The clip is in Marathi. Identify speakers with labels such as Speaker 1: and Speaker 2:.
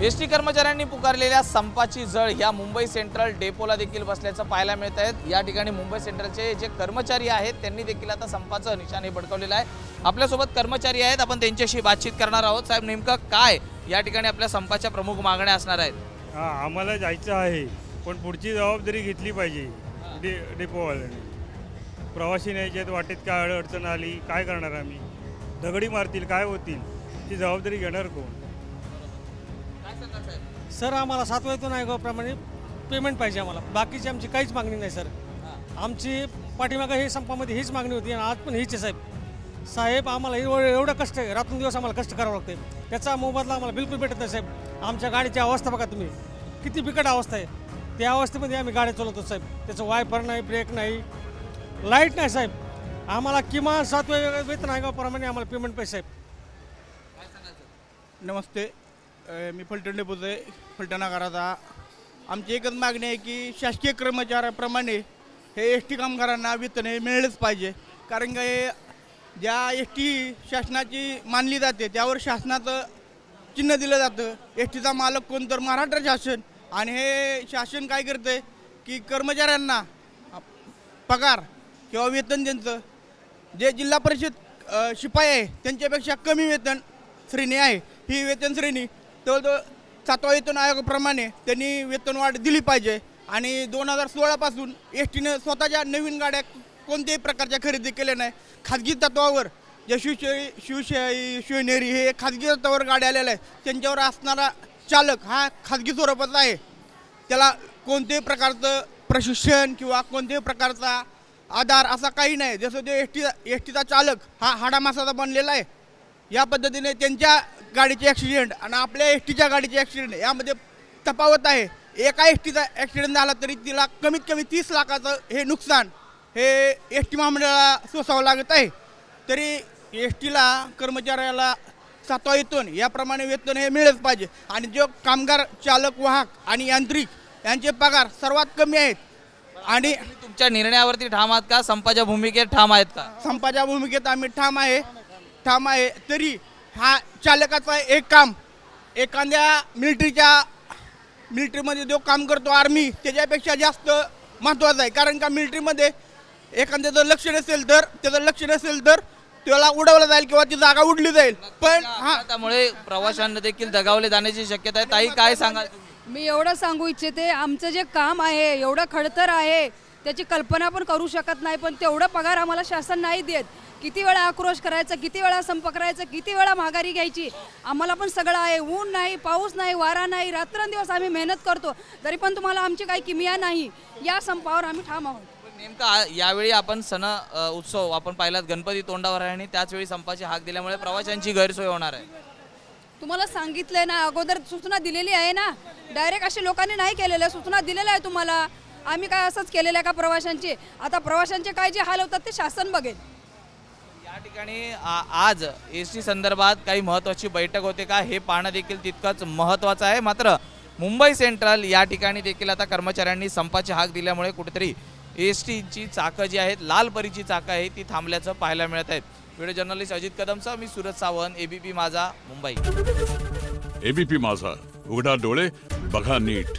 Speaker 1: एसटी कर्मचाऱ्यांनी पुकारलेल्या संपाची झळ या मुंबई सेंट्रल डेपोला देखील बसल्याचं पाहायला मिळत आहे। या ठिकाणी मुंबई सेंट्रलचे जे कर्मचारी आहेत त्यांनी देखील आता संपाचं निशाण हे बडकवलेलं आहे। आपल्यासोबत कर्मचारी आहेत, आपण त्यांच्याशी बातचीत करणार आहोत। साहेब, नेमकं काय या ठिकाणी आपल्या संपाच्या प्रमुख मागण्या असणार आहेत?
Speaker 2: आम्हाला जायचं आहे, पण पुढची जबाबदारी घेतली पाहिजे डेपोवाल्यांनी। प्रवासी न्यायचे वाटेत काय अडचण आली काय करणार आम्ही? दगडी मारतील काय होतील, ती जबाबदारी घेणार कोण?
Speaker 3: सर, आम्हाला 7 वेतन आयोगाप्रमाणे पेमेंट पाहिजे आम्हाला, बाकीची आमची काहीच मागणी नाही सर। आमची पाठीमागं हे संपामध्ये हीच मागणी होती आणि आज पण हीच आहे साहेब। आम्हाला एवढं कष्ट आहे, रात्रंदिवस आम्हाला कष्ट करावं लागते, त्याचा मोबदला आम्हाला बिलकुल भेटत नाही साहेब। आमच्या गाडीची अवस्था बघा तुम्ही, किती बिकट अवस्था आहे। त्या अवस्थेमध्ये आम्ही गाडी चालवतो साहेब, त्याचं वायपर नाही, ब्रेक नाही, लाईट नाही साहेब। आम्हाला किमान 7 वेतन आयोगाप्रमाणे आम्हाला पेमेंट पाहिजे साहेब।
Speaker 4: नमस्ते, मी फलटण डेपोचे फलटण आगाराचा। आमची एकच मागणी आहे की शासकीय कर्मचाऱ्याप्रमाणे हे एस टी कामगारांना वेतन हे मिळालंच पाहिजे। कारण का ज्या एस टी शासनाची मानली जाते त्यावर शासनाचं चिन्ह दिलं जातं। एस टीचा मालक कोण तर महाराष्ट्र शासन, आणि हे शासन काय करते की कर्मचाऱ्यांना पगार किंवा वेतन त्यांचं जे जिल्हा परिषद शिपाई आहे त्यांच्यापेक्षा कमी वेतन श्रेणी आहे। ही वेतन श्रेणी जवळजवळ 7व्या वेतन आयोगाप्रमाणे त्यांनी वेतनवाढ दिली पाहिजे। आणि 2016 पासून एस टीनं स्वतःच्या नवीन गाड्या कोणत्याही प्रकारच्या खरेदी केल्या नाही। खाजगी तत्वावर जे शिवनेरी हे खाजगी तत्वावर गाड्या आलेल्या आहेत, त्यांच्यावर असणारा चालक हा खाजगी स्वरूपाचा आहे। त्याला कोणत्याही प्रकारचं प्रशिक्षण किंवा कोणत्याही प्रकारचा आधार असा काही नाही। जसं ते एस टीचा चालक हा हाडामासाचा बनलेला आहे, या पद्धतीने त्यांच्या गाडीचे ॲक्सिडेंट आणि आपल्या एस टीच्या गाडीचे ॲक्सिडेंट यामध्ये तफावत आहे। एका एस टीचा ॲक्सिडेंट झाला तरी तिला कमीत कमी 30 लाखाचं हे नुकसान हे एस टी महामंडळाला सोसावं लागत आहे। तरी एस टीला कर्मचाऱ्याला 7व्या वेतन याप्रमाणे वेतन हे मिळेलच पाहिजे। आणि जो कामगार चालक वाहक आणि यांत्रिक यांचे पगार सर्वात कमी आहेत। आणि
Speaker 1: तुमच्या निर्णयावरती ठाम आहात का? संपाच्या भूमिकेत ठाम आहेत का?
Speaker 4: संपाच्या भूमिकेत आम्ही ठाम आहे। तरी हा चालकाचा एक काम एखाद्या मिलिटरीमध्ये जो काम करतो आर्मी त्याच्यापेक्षा जास्त महत्त्वाचं आहे। कारण का मिलिटरीमध्ये एखाद्याचं लक्ष नसेल तर त्याला उडवलं जाईल किंवा ती जागा उडली जाईल। पण
Speaker 1: त्यामुळे प्रवाशांना देखील दगावले जाण्याची शक्यता आहे। ताई, काय सांगाल तुम्ही?
Speaker 5: मी एवढं सांगू इच्छिते, आमचं जे काम आहे एवढं खडतर आहे, त्याची कल्पना पण करू शकत नाही, पण तेवढं पगार आम्हाला शासन नाही देत। किती वेळा आक्रोश करायचा, किती वेळा संप करायचा, किती वेळा माघारी घ्यायची, आम्हाला पण सगळं आहे। ऊन नाही, पाऊस नाही, वारा नाही, रात्रंदिवस आम्ही मेहनत करतो, तरी पण तुम्हाला आमची काही किमया नाही। या संपावर आम्ही ठाम आहोत।
Speaker 1: नेमका यावेळी आपण सण उत्सव आपण पाहिलात, गणपती तोंडावर आहे आणि त्याचवेळी संपाची हाक दिल्यामुळे प्रवाशांची गैरसोय होणार आहे।
Speaker 5: तुम्हाला सांगितलंय ना, अगोदर सूचना दिलेली आहे ना, डायरेक्ट असे लोकांनी नाही केलेलं, सूचना दिलेल्या आहे तुम्हाला। आम्ही काय असंच केलेलं आहे का प्रवाशांची? आता प्रवाशांचे काय जे हाल होतात ते शासन बघेल।
Speaker 1: या ठिकाणी आज एस टी संदर्भात काही महत्त्वाची बैठक होते का हे पाहणं देखील तितकंच महत्त्वाचं आहे। मात्र मुंबई सेंट्रल या ठिकाणी देखील आता कर्मचाऱ्यांनी संपाची हाक दिल्यामुळे कुठेतरी एस टीची चाकं जी आहेत, लाल परीची चाकं आहे ती थांबल्याचं पाहायला मिळत आहेत। व्हिडिओ जर्नलिस्ट अजित कदमचा मी सूरज सावंत, एबीपी माझा, मुंबई।
Speaker 6: एबीपी माझा, उघडा डोळे बघा नीट।